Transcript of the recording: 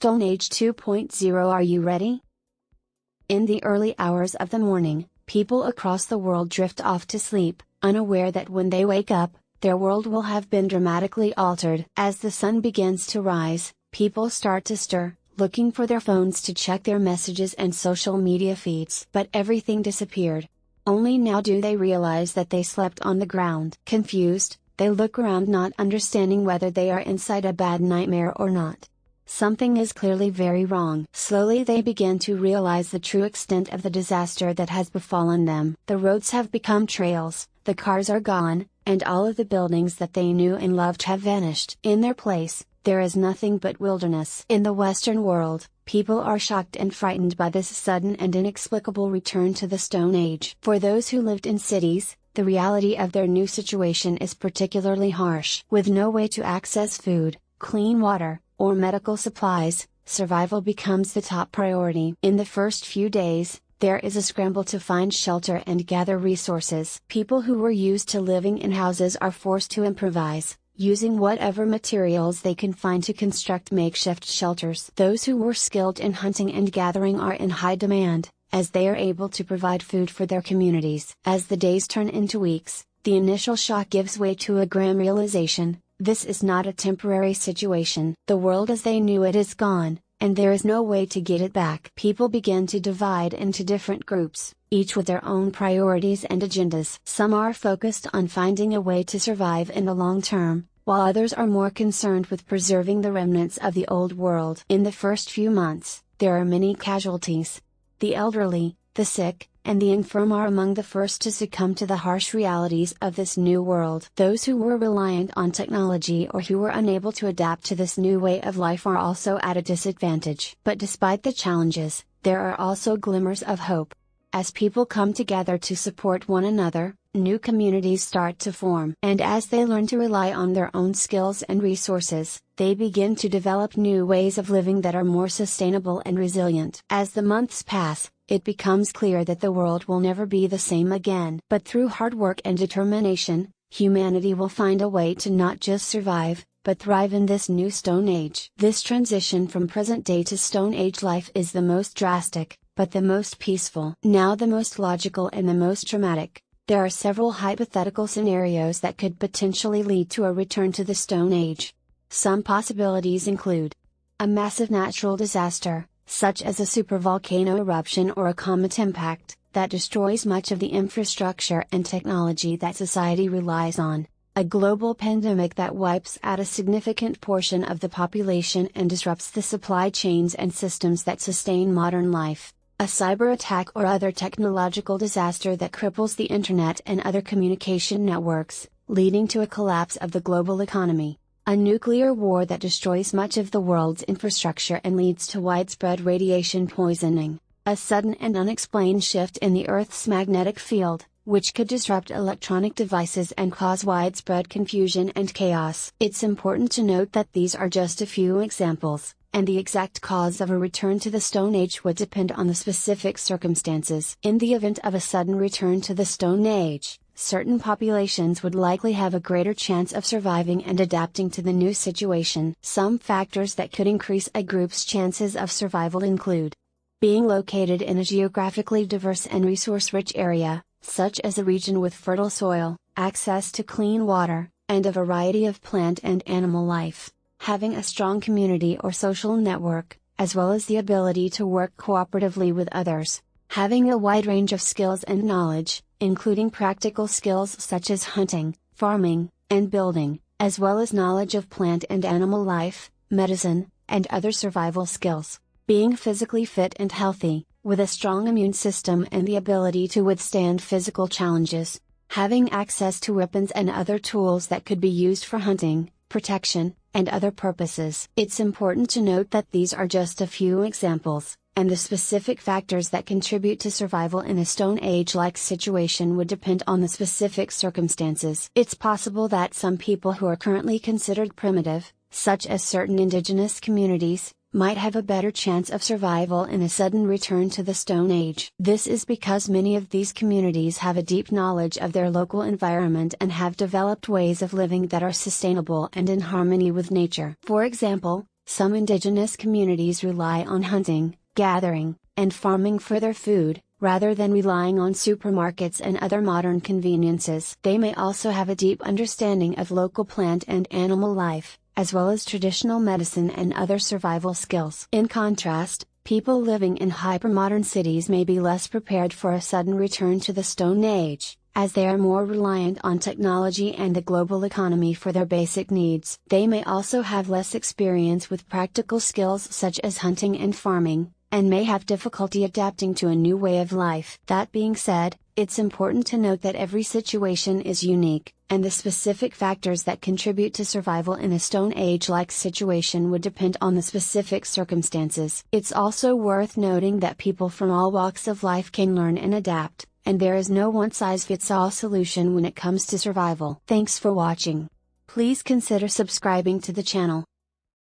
Stone Age 2.0. Are you ready? In the early hours of the morning, people across the world drift off to sleep, unaware that when they wake up, their world will have been dramatically altered. As the sun begins to rise, people start to stir, looking for their phones to check their messages and social media feeds. But everything disappeared. Only now do they realize that they slept on the ground. Confused, they look around, not understanding whether they are inside a bad nightmare or not. Something is clearly very wrong. Slowly they begin to realize the true extent of the disaster that has befallen them. The roads have become trails, the cars are gone, and all of the buildings that they knew and loved have vanished. In their place, there is nothing but wilderness. In the Western world, people are shocked and frightened by this sudden and inexplicable return to the Stone Age. For those who lived in cities, the reality of their new situation is particularly harsh. With no way to access food, clean water, or medical supplies, survival becomes the top priority. In the first few days, there is a scramble to find shelter and gather resources. People who were used to living in houses are forced to improvise, using whatever materials they can find to construct makeshift shelters. Those who were skilled in hunting and gathering are in high demand, as they are able to provide food for their communities. As the days turn into weeks, the initial shock gives way to a grim realization: this is not a temporary situation. The world as they knew it is gone, and there is no way to get it back. People begin to divide into different groups, each with their own priorities and agendas. Some are focused on finding a way to survive in the long term, while others are more concerned with preserving the remnants of the old world. In the first few months, there are many casualties. The elderly, the sick, and the infirm are among the first to succumb to the harsh realities of this new world. Those who were reliant on technology or who were unable to adapt to this new way of life are also at a disadvantage. But despite the challenges, there are also glimmers of hope. As people come together to support one another, new communities start to form. And as they learn to rely on their own skills and resources, they begin to develop new ways of living that are more sustainable and resilient. As the months pass, it becomes clear that the world will never be the same again. But through hard work and determination, humanity will find a way to not just survive, but thrive in this new Stone Age. This transition from present day to Stone Age life is the most drastic, but the most peaceful. Now the most logical and the most dramatic. There are several hypothetical scenarios that could potentially lead to a return to the Stone Age. Some possibilities include a massive natural disaster, such as a supervolcano eruption or a comet impact, that destroys much of the infrastructure and technology that society relies on. A global pandemic that wipes out a significant portion of the population and disrupts the supply chains and systems that sustain modern life. A cyber attack or other technological disaster that cripples the internet and other communication networks, leading to a collapse of the global economy. A nuclear war that destroys much of the world's infrastructure and leads to widespread radiation poisoning. A sudden and unexplained shift in the Earth's magnetic field, which could disrupt electronic devices and cause widespread confusion and chaos. It's important to note that these are just a few examples, and the exact cause of a return to the Stone Age would depend on the specific circumstances. In the event of a sudden return to the Stone Age, certain populations would likely have a greater chance of surviving and adapting to the new situation. Some factors that could increase a group's chances of survival include being located in a geographically diverse and resource-rich area, such as a region with fertile soil, access to clean water, and a variety of plant and animal life. Having a strong community or social network, as well as the ability to work cooperatively with others. Having a wide range of skills and knowledge, including practical skills such as hunting, farming, and building, as well as knowledge of plant and animal life, medicine, and other survival skills. Being physically fit and healthy, with a strong immune system and the ability to withstand physical challenges. Having access to weapons and other tools that could be used for hunting, protection, and other purposes. It's important to note that these are just a few examples, and the specific factors that contribute to survival in a Stone Age-like situation would depend on the specific circumstances. It's possible that some people who are currently considered primitive, such as certain indigenous communities, might have a better chance of survival in a sudden return to the Stone Age. This is because many of these communities have a deep knowledge of their local environment and have developed ways of living that are sustainable and in harmony with nature. For example, Some indigenous communities rely on hunting, gathering, and farming for their food, rather than relying on supermarkets and other modern conveniences. They may also have a deep understanding of local plant and animal life, as well as traditional medicine and other survival skills. In contrast, people living in hypermodern cities may be less prepared for a sudden return to the Stone Age, as they are more reliant on technology and the global economy for their basic needs. They may also have less experience with practical skills such as hunting and farming, and may have difficulty adapting to a new way of life. That being said, it's important to note that every situation is unique, and the specific factors that contribute to survival in a Stone Age-like situation would depend on the specific circumstances. It's also worth noting that people from all walks of life can learn and adapt, and there is no one-size-fits-all solution when it comes to survival. Thanks for watching. Please consider subscribing to the channel.